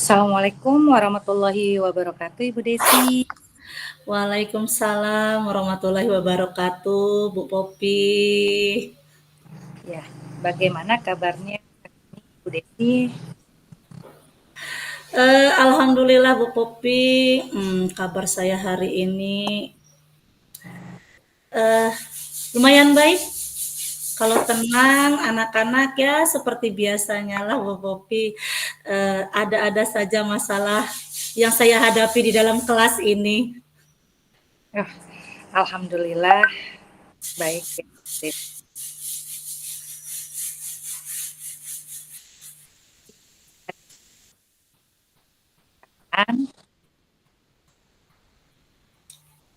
Assalamualaikum warahmatullahi wabarakatuh, Ibu Desi. Waalaikumsalam warahmatullahi wabarakatuh, Bu Popi. Ya, bagaimana kabarnya Ibu Desi? Alhamdulillah Bu Popi, kabar saya hari ini eh, lumayan baik. Kalau tenang, anak-anak ya seperti biasanya lah Bu Popi. Ada-ada saja masalah yang saya hadapi di dalam kelas ini. Oh, Alhamdulillah baik ya, Bu Desi.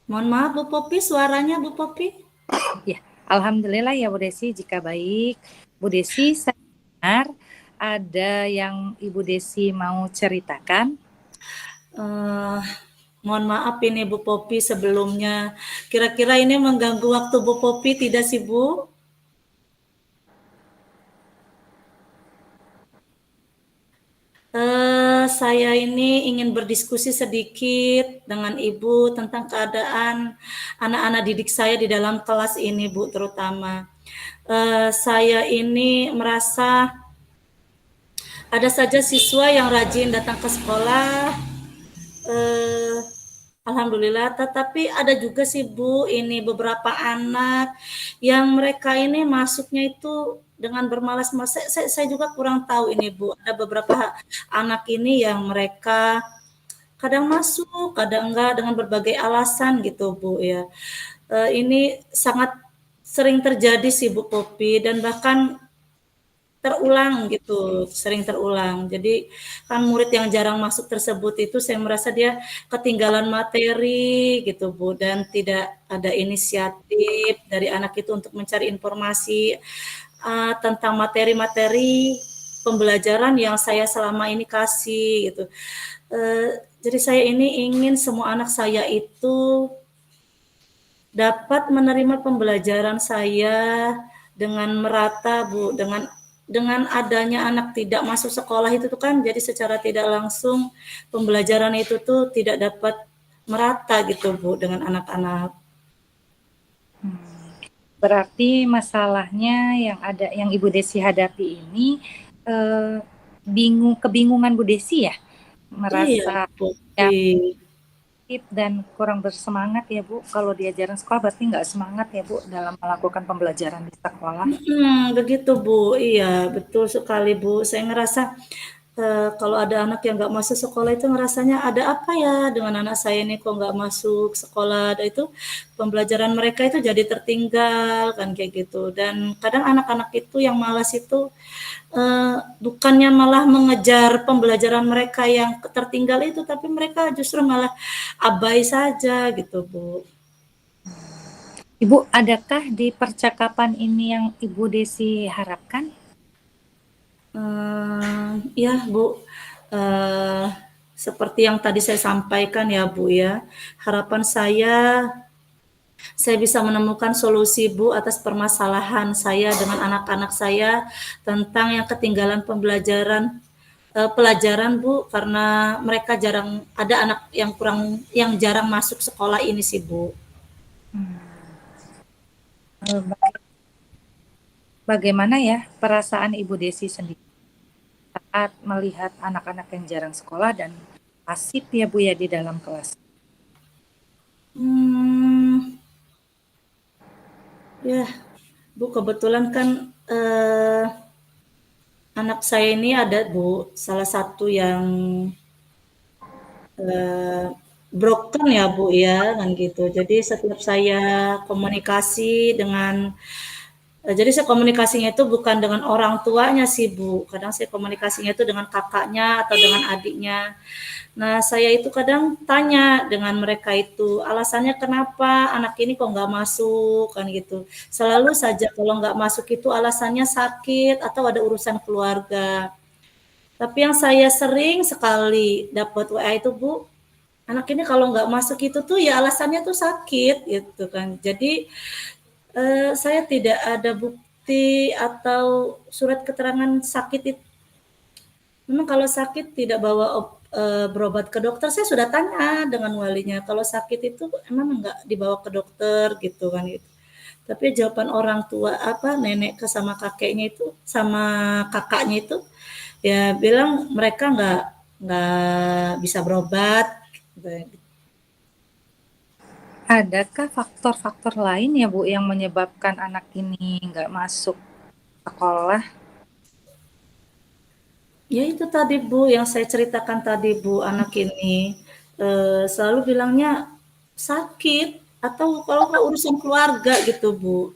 Mohon maaf Bu Popi, suaranya Bu Popi. Ya, Alhamdulillah ya Bu Desi jika baik. Bu Desi, saya dengar ada yang Ibu Desi mau ceritakan. Eh, Mohon maaf ini Bu Popi sebelumnya. Kira-kira ini mengganggu waktu Bu Popi tidak sih Bu? Saya ini ingin berdiskusi sedikit dengan Ibu tentang keadaan anak-anak didik saya di dalam kelas ini Bu terutama. Saya ini merasa ada saja siswa yang rajin datang ke sekolah, eh, alhamdulillah, tetapi ada juga sih Bu, ini beberapa anak yang mereka ini masuknya itu dengan bermalas-malas. Saya juga kurang tahu ini Bu. Ada beberapa anak ini yang mereka kadang masuk, kadang enggak dengan berbagai alasan gitu Bu ya. Ini sangat sering terjadi sih Bu Popi dan bahkan terulang gitu, sering terulang. Jadi kan murid yang jarang masuk tersebut itu saya merasa dia ketinggalan materi gitu Bu dan tidak ada inisiatif dari anak itu untuk mencari informasi tentang materi-materi pembelajaran yang saya selama ini kasih gitu. Jadi saya ini ingin semua anak saya itu dapat menerima pembelajaran saya dengan merata Bu, dengan adanya anak tidak masuk sekolah itu tuh kan jadi secara tidak langsung pembelajaran itu tuh tidak dapat merata gitu Bu dengan anak-anak. Berarti masalahnya yang Ibu Desi hadapi ini eh, kebingungan Bu Desi ya, Iya merasa Popi. yang dan kurang bersemangat ya Bu. Kalau diajaran sekolah berarti nggak semangat ya Bu dalam melakukan pembelajaran di sekolah. Begitu Bu, iya betul sekali Bu. Saya ngerasa kalau ada anak yang nggak masuk sekolah itu ngerasanya ada apa ya dengan anak saya ini kok nggak masuk sekolah. Dan itu pembelajaran mereka itu jadi tertinggal kan kayak gitu. Dan kadang anak-anak itu yang malas itu bukannya malah mengejar pembelajaran mereka yang tertinggal itu, tapi mereka justru malah abai saja gitu Bu. Ibu, adakah di percakapan ini yang Ibu Desi harapkan? Ya Bu, eh, seperti yang tadi saya sampaikan ya Bu ya, harapan saya bisa menemukan solusi Bu atas permasalahan saya dengan anak-anak saya tentang yang ketinggalan pelajaran Bu karena mereka jarang ada anak yang jarang masuk sekolah ini sih Bu. Bagaimana ya perasaan Ibu Desi sendiri saat melihat anak-anak yang jarang sekolah dan pasif ya Bu ya di dalam kelas? Hmm, ya Bu kebetulan kan anak saya ini ada Bu salah satu yang eh, broken ya Bu ya kan gitu. Jadi setiap saya komunikasi dengan jadi saya komunikasinya itu bukan dengan orang tuanya sih Bu. Kadang saya komunikasinya itu dengan kakaknya atau dengan adiknya. Nah saya itu kadang tanya dengan mereka itu alasannya kenapa anak ini kok nggak masuk kan gitu. Selalu saja kalau nggak masuk itu alasannya sakit atau ada urusan keluarga. Tapi yang saya sering sekali dapat WA itu Bu, anak ini kalau nggak masuk itu tuh ya alasannya tuh sakit gitu kan. Jadi saya tidak ada bukti atau surat keterangan sakit itu. Memang kalau sakit tidak bawa berobat ke dokter, saya sudah tanya dengan walinya, kalau sakit itu emang enggak dibawa ke dokter gitu kan gitu. Tapi jawaban orang tua apa nenek ke sama kakeknya itu sama kakaknya itu ya bilang mereka nggak bisa berobat. Adakah faktor-faktor lain ya Bu yang menyebabkan anak ini nggak masuk sekolah? Ya itu tadi Bu yang saya ceritakan tadi Bu, anak ini selalu bilangnya sakit atau kalau nggak urusan keluarga gitu Bu.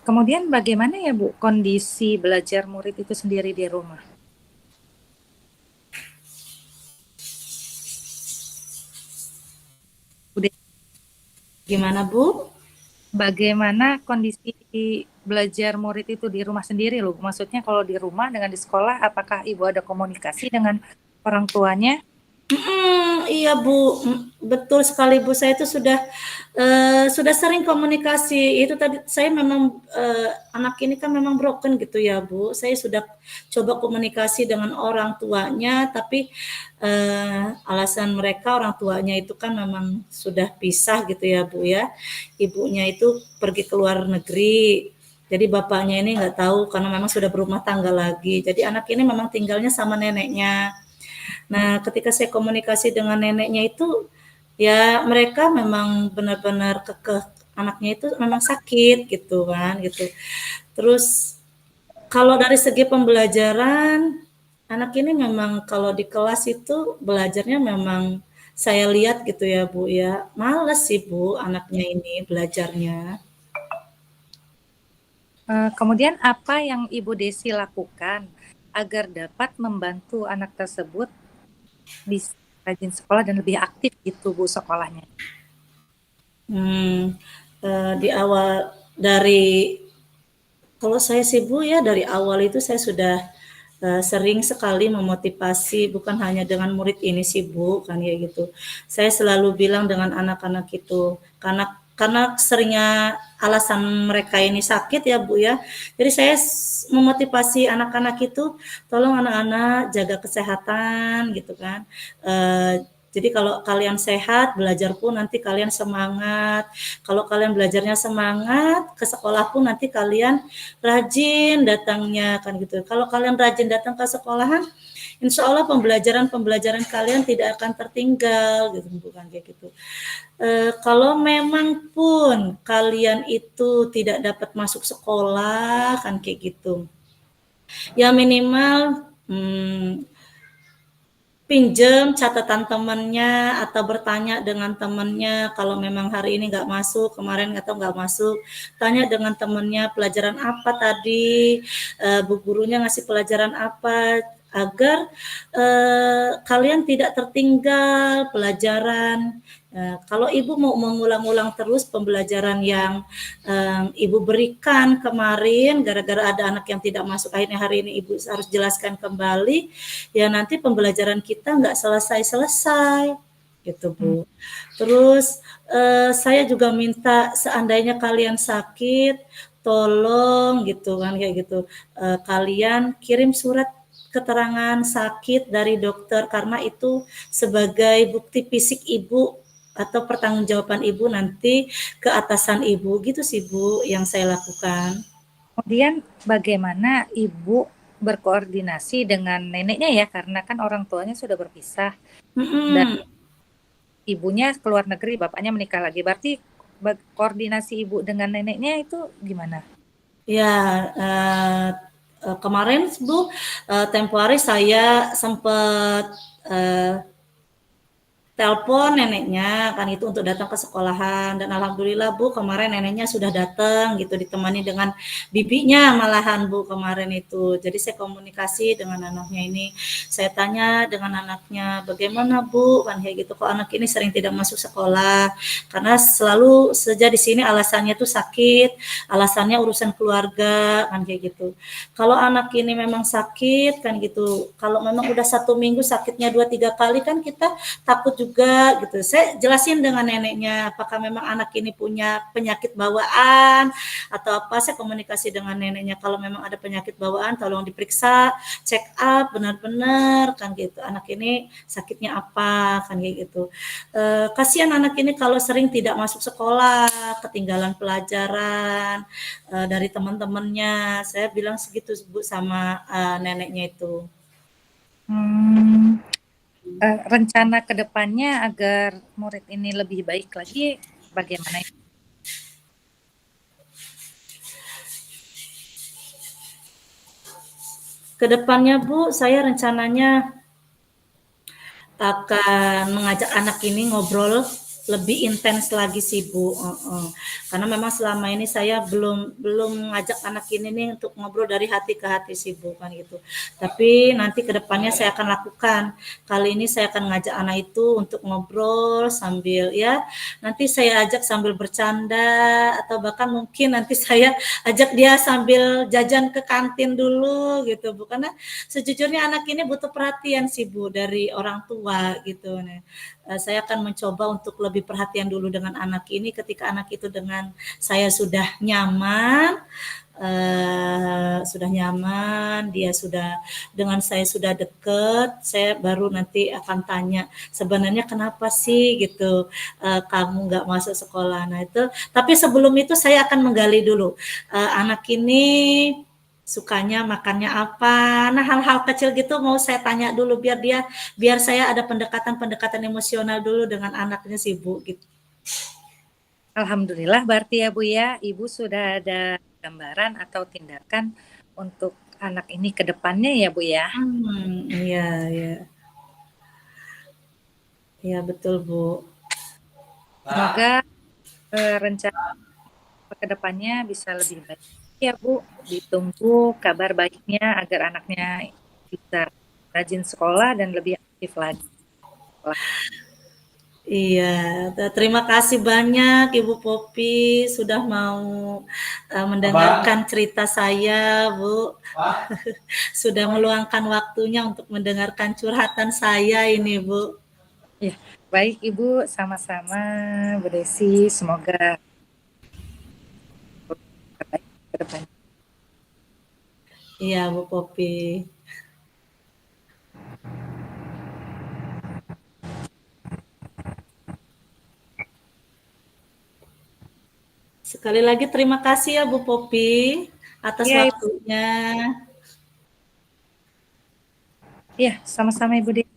Kemudian bagaimana ya Bu kondisi belajar murid itu sendiri di rumah? Udah, Gimana Bu? bagaimana kondisi belajar murid itu di rumah sendiri loh? Maksudnya kalau di rumah dengan di sekolah, apakah Ibu ada komunikasi dengan orang tuanya? Iya Bu, betul sekali Bu. Saya itu sudah sering komunikasi. Itu tadi saya memang anak ini kan memang broken gitu ya Bu. Saya sudah coba komunikasi dengan orang tuanya, tapi alasan mereka orang tuanya itu kan memang sudah pisah gitu ya Bu ya. Ibunya itu pergi ke luar negeri. Jadi bapaknya ini nggak tahu karena memang sudah berumah tangga lagi. Jadi anak ini memang tinggalnya sama neneknya. Nah, ketika saya komunikasi dengan neneknya itu, ya mereka memang benar-benar kekeh anaknya itu memang sakit gitu kan, gitu. Terus kalau dari segi pembelajaran, anak ini memang kalau di kelas itu belajarnya memang saya lihat gitu ya Bu ya, males sih Bu anaknya ini belajarnya. Kemudian apa yang Ibu Desi lakukan agar dapat membantu anak tersebut bisa rajin sekolah dan lebih aktif gitu Bu sekolahnya? Di awal dari kalau saya sih Bu ya dari awal itu saya sudah sering sekali memotivasi bukan hanya dengan murid ini sih Bu kan ya gitu. Saya selalu bilang dengan anak-anak itu karena seringnya alasan mereka ini sakit ya Bu ya. Jadi saya memotivasi anak-anak itu tolong anak-anak jaga kesehatan gitu kan. Jadi kalau kalian sehat, belajar pun nanti kalian semangat. Kalau kalian belajarnya semangat, ke sekolah pun nanti kalian rajin datangnya kan gitu. Kalau kalian rajin datang ke sekolahan, insya Allah pembelajaran kalian tidak akan tertinggal gitu bukan kayak gitu. Kalau memang pun kalian itu tidak dapat masuk sekolah kan kayak gitu, ya minimal pinjam catatan temannya atau bertanya dengan temannya kalau memang hari ini nggak masuk, kemarin atau nggak masuk, tanya dengan temannya pelajaran apa tadi, bu gurunya ngasih pelajaran apa, agar kalian tidak tertinggal pelajaran. Kalau ibu mau mengulang-ulang terus pembelajaran yang ibu berikan kemarin, gara-gara ada anak yang tidak masuk, akhirnya hari ini ibu harus jelaskan kembali, ya nanti pembelajaran kita nggak selesai-selesai gitu Bu. Terus saya juga minta seandainya kalian sakit, tolong gitu kan kayak gitu, kalian kirim surat keterangan sakit dari dokter karena itu sebagai bukti fisik ibu atau pertanggungjawaban ibu nanti ke atasan ibu gitu sih Bu yang saya lakukan. Kemudian bagaimana Ibu berkoordinasi dengan neneknya ya, karena kan orang tuanya sudah berpisah dan Mm-mm. ibunya keluar negeri, bapaknya menikah lagi. Berarti koordinasi Ibu dengan neneknya itu gimana? Ya, kemarin Bu, tempo hari saya sempat telepon neneknya kan itu untuk datang ke sekolahan dan alhamdulillah Bu kemarin neneknya sudah datang gitu ditemani dengan bibinya malahan Bu kemarin itu. Jadi saya komunikasi dengan anaknya ini. Saya tanya dengan anaknya bagaimana Bu kan kayak gitu kok anak ini sering tidak masuk sekolah karena selalu saja di sini alasannya tuh sakit, alasannya urusan keluarga kan kayak gitu. Kalau anak ini memang sakit kan gitu, kalau memang udah 1 minggu sakitnya 2-3 kali kan kita takut juga gitu. Saya jelasin dengan neneknya apakah memang anak ini punya penyakit bawaan atau apa. Saya komunikasi dengan neneknya, kalau memang ada penyakit bawaan tolong diperiksa, check up benar-benar kan gitu. Anak ini sakitnya apa kan kayak gitu. Kasihan anak ini kalau sering tidak masuk sekolah, ketinggalan pelajaran dari teman-temannya. Saya bilang segitu Bu sama neneknya itu. Rencana ke depannya agar murid ini lebih baik lagi bagaimana? Kedepannya Bu, saya rencananya akan mengajak anak ini ngobrol lebih intens lagi sih Bu. Karena memang selama ini saya belum ngajak anak ini nih untuk ngobrol dari hati ke hati sih Bu kan gitu. Tapi nanti kedepannya saya akan lakukan. Kali ini saya akan ngajak anak itu untuk ngobrol sambil ya nanti saya ajak sambil bercanda atau bahkan mungkin nanti saya ajak dia sambil jajan ke kantin dulu gitu Bu. Karena sejujurnya anak ini butuh perhatian sih Bu dari orang tua gitu. Nah, saya akan mencoba untuk lebih perhatian dulu dengan anak ini. Ketika anak itu dengan saya sudah nyaman, dia sudah dengan saya sudah deket, saya baru nanti akan tanya sebenarnya kenapa sih gitu kamu nggak masuk sekolah. Nah itu, tapi sebelum itu saya akan menggali dulu anak ini sukanya makannya apa. Nah hal-hal kecil gitu mau saya tanya dulu biar saya ada pendekatan emosional dulu dengan anaknya sih Bu gitu. Alhamdulillah berarti ya Bu ya, Ibu sudah ada gambaran atau tindakan untuk anak ini ke depannya ya Bu ya. Iya ya. Iya betul Bu. Semoga rencana ke depannya bisa lebih baik ya Bu. Ditunggu kabar baiknya agar anaknya bisa rajin sekolah dan lebih aktif lagi. Iya, terima kasih banyak Ibu Popi sudah mau mendengarkan cerita saya, Bu. Sudah meluangkan waktunya untuk mendengarkan curhatan saya ini, Bu. Ya, baik Ibu, sama-sama Bu Desi. Semoga baik ke depannya. Iya, Bu Popi. Sekali lagi terima kasih ya Bu Popi atas Ya, waktunya. Ya, sama-sama Ibu Desi.